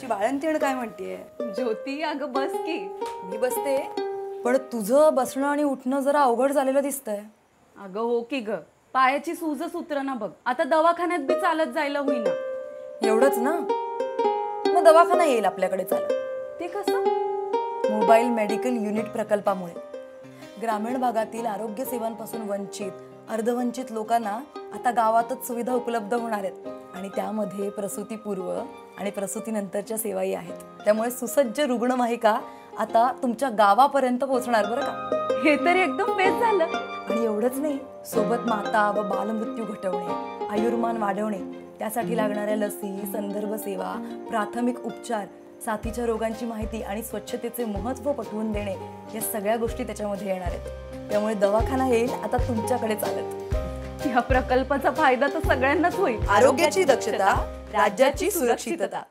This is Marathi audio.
तुमची बाळंतीण काय म्हणतेय? ज्योती अगं बस की. मी बसते, पण तुझं बसणं आणि उठणं जरा अवघड झालेलं दिसतंय. अगं हो की ग, पायाची सूजच उतरना बघ. आता दवाखान्यात बी चालत जायला होईना. एवढंच ना? मग दवाखाना येईल आपल्याकडे चालत. ते कसं? मोबाईल मेडिकल युनिट प्रकल्पामुळे ग्रामीण भागातील आरोग्य सेवांपासून वंचित, अर्धवंचित लोकांना आता गावातच सुविधा उपलब्ध होणार आहेत आणि त्यामध्ये प्रसूतीपूर्व आणि प्रसूतीनंतरच्या सेवाही आहेत. त्यामुळे सुसज्ज रुग्णवाहिका आता तुमच्या गावापर्यंत पोहोचणार बरं का. हे तर एकदम बेस्ट झालं. आणि एवढंच नाही, सोबत माता व बालमृत्यू घटवणे, आयुर्मान वाढवणे, त्यासाठी लागणाऱ्या लसी, संदर्भ सेवा, प्राथमिक उपचार, साथीच्या रोगांची माहिती आणि स्वच्छतेचे महत्त्व पटवून देणे, या सगळ्या गोष्टी त्याच्यामध्ये येणार आहेत. त्यामुळे दवाखाना येईल आता तुमच्याकडे चालत. या प्रकल्पाचा फायदा तर सगळ्यांनाच होईल. आरोग्याची दक्षता, राज्याची सुरक्षितता.